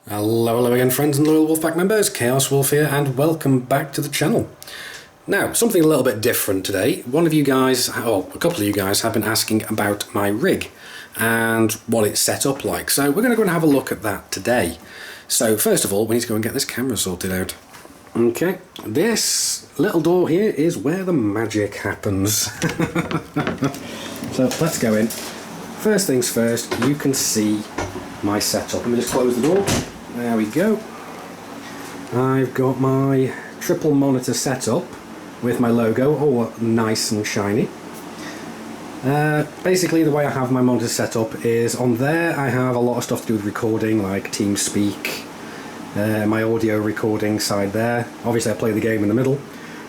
Hello again, friends and loyal Wolfpack members, Chaos Wolf here, and welcome back to the channel. Now, something a little bit different today. One of you guys, or a couple of you guys, have been asking about my rig and what it's set up like, so we're going to go and have a look at that today. So first of all, we need to go and get this camera sorted out. Okay, this little door here is where the magic happens. So let's go in. First things first, you can see my setup. Let me just close the door. There we go. I've got my triple monitor setup with my logo all nice and shiny. Basically the way I have my monitor set up is on there I have a lot of stuff to do with recording, like TeamSpeak, my audio recording side there. Obviously I play the game in the middle.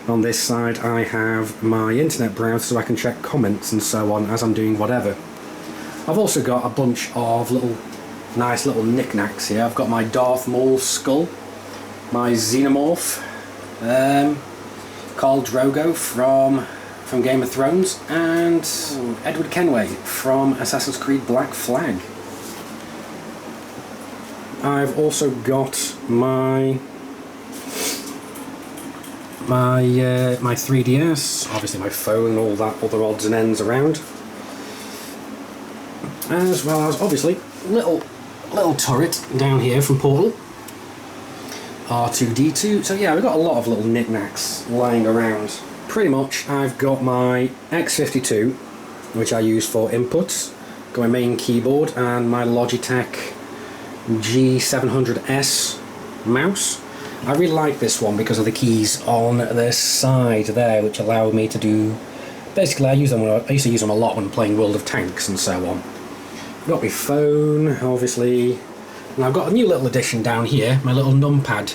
On this side I have my internet browser so I can check comments and so on as I'm doing whatever. I've also got a bunch of nice little knickknacks here. I've got my Darth Maul skull, my Xenomorph, Khal Drogo from Game of Thrones, and Edward Kenway from Assassin's Creed Black Flag. I've also got my 3DS, obviously my phone, all that other odds and ends around, as well as obviously little turret down here from Portal, R2-D2. So yeah, we've got a lot of little knickknacks lying around. Pretty much I've got my X52, which I use for inputs, got my main keyboard and my Logitech G700S mouse. I really like this one because of the keys on the side there, which allow me to do, basically I used to use them a lot when playing World of Tanks and so on. I've got my phone, obviously, and I've got a new little addition down here, my little numpad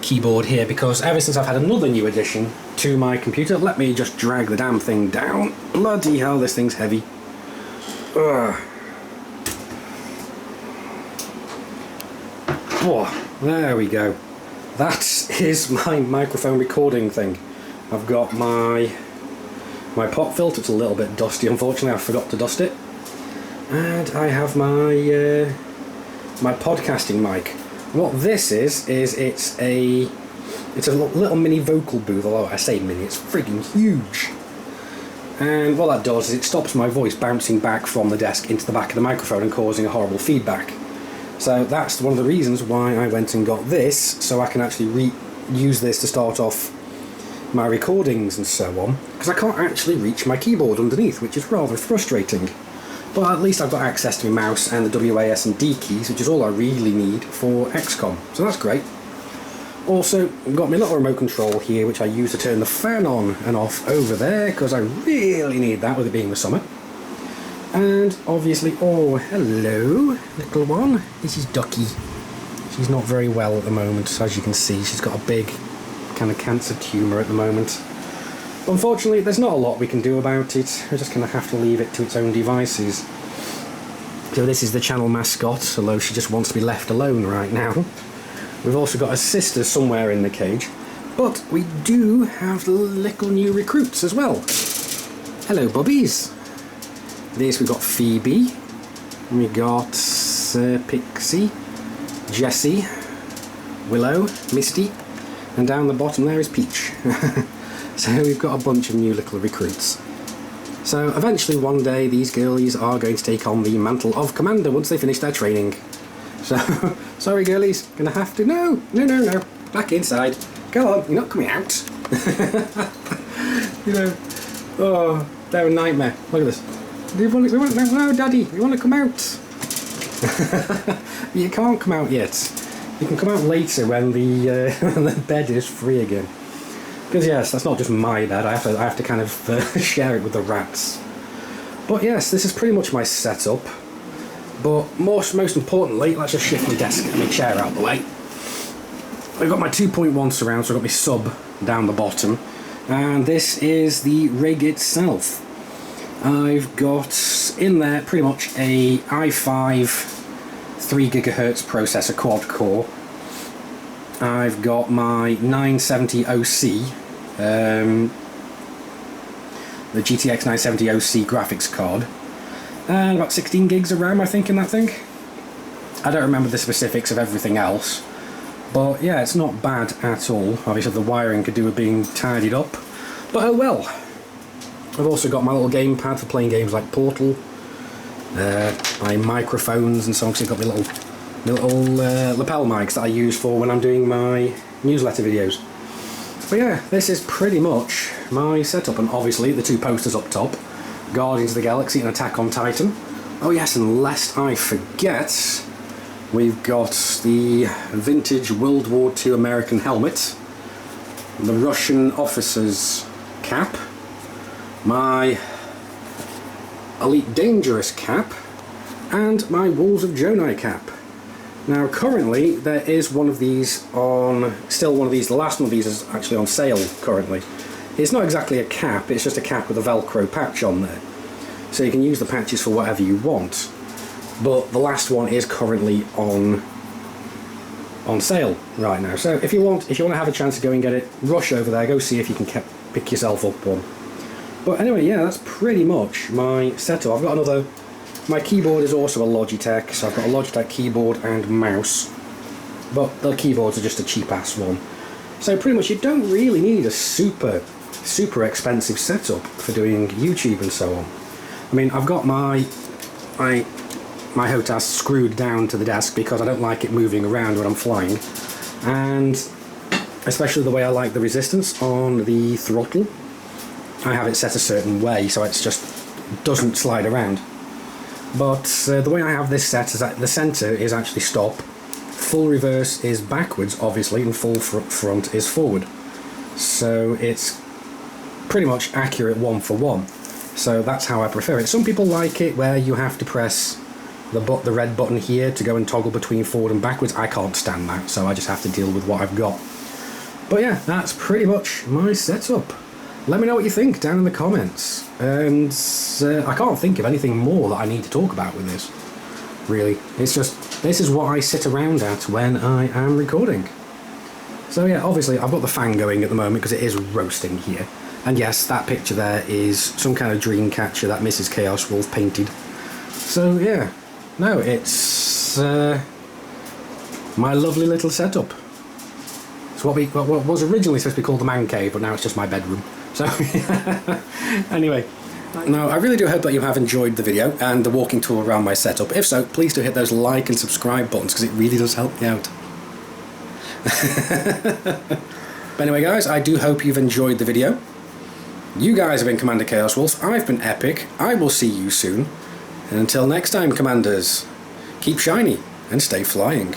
keyboard here, because ever since I've had another new addition to my computer, let me just drag the damn thing down. Bloody hell, this thing's heavy. Ugh. Oh, there we go. That is my microphone recording thing. I've got my pop filter. It's a little bit dusty, unfortunately, I forgot to dust it. And I have my my podcasting mic. What this is it's a little mini vocal booth. Although I say mini, it's freaking huge. And what that does is it stops my voice bouncing back from the desk into the back of the microphone and causing a horrible feedback. So that's one of the reasons why I went and got this, so I can actually use this to start off my recordings and so on, because I can't actually reach my keyboard underneath, which is rather frustrating. But at least I've got access to my mouse and the WAS and D keys, which is all I really need for XCOM, so that's great. Also, I've got my little remote control here, which I use to turn the fan on and off over there, because I really need that with it being the summer. And obviously, oh hello little one, this is Ducky. She's not very well at the moment, as you can see. She's got a big kind of cancer tumour at the moment. Unfortunately, there's not a lot we can do about it. We're just going to have to leave it to its own devices. So this is the channel mascot, although she just wants to be left alone right now. We've also got a sister somewhere in the cage, but we do have little new recruits as well. Hello bubbies. This we've got Phoebe, and we got Pixie, Jessie, Willow, Misty, and down the bottom there is Peach. So we've got a bunch of new little recruits. So eventually one day these girlies are going to take on the mantle of commander once they finish their training. So, sorry girlies, gonna have to, no, back inside. Go on, you're not coming out. You know, oh, they're a nightmare. Look at this. No, Daddy, we want to come out. You can't come out yet. You can come out later when the bed is free again. Because yes, that's not just my bed. I have to kind of share it with the rats. But yes, this is pretty much my setup. But most importantly, let's just shift my desk and my chair out of the way. I've got my 2.1 surround, so I've got my sub down the bottom, and this is the rig itself. I've got in there pretty much a i5 3 GHz processor quad core. I've got my 970 OC, the GTX 970 OC graphics card, and about 16 gigs of RAM I think in that thing. I don't remember the specifics of everything else, but yeah, it's not bad at all. Obviously the wiring could do with being tidied up, but oh well. I've also got my little gamepad for playing games like Portal, my microphones and so on, so I've got my little lapel mics that I use for when I'm doing my newsletter videos. But yeah, this is pretty much my setup, and obviously the two posters up top, Guardians of the Galaxy and Attack on Titan. Oh yes, and lest I forget, we've got the vintage World War II American helmet, the Russian officer's cap, my Elite Dangerous cap, and my Wolves of Jonai cap. Now currently there is one of these on, the last one of these is actually on sale currently. It's not exactly a cap, it's just a cap with a Velcro patch on there. So you can use the patches for whatever you want. But the last one is currently on sale right now. So if you want to have a chance to go and get it, rush over there, go see if you can pick yourself up one. But anyway, yeah, that's pretty much my setup. I've got my keyboard is also a Logitech, so I've got a Logitech keyboard and mouse, but the keyboards are just a cheap-ass one. So pretty much you don't really need a super expensive setup for doing YouTube and so on. I mean, I've got my HOTAS screwed down to the desk because I don't like it moving around when I'm flying, and especially the way I like the resistance on the throttle. I have it set a certain way so it just doesn't slide around. But the way I have this set is that the centre is actually stop, full reverse is backwards obviously, and full front is forward. So it's pretty much accurate one for one. So that's how I prefer it. Some people like it where you have to press the red button here to go and toggle between forward and backwards. I can't stand that, so I just have to deal with what I've got. But yeah, that's pretty much my setup. Let me know what you think down in the comments. And I can't think of anything more that I need to talk about with this, really. It's just, this is what I sit around at when I am recording. So yeah, obviously I've got the fan going at the moment because it is roasting here. And yes, that picture there is some kind of dream catcher that Mrs. Chaos Wolf painted. So yeah, no, it's my lovely little setup. It's what was originally supposed to be called the man cave, but now it's just my bedroom. So anyway, now I really do hope that you have enjoyed the video and the walking tour around my setup. If so, please do hit those like and subscribe buttons because it really does help me out. But anyway guys, I do hope you've enjoyed the video. You guys have been Commander Chaos Wolf, I've been Epic, I will see you soon, and until next time Commanders, keep shiny and stay flying.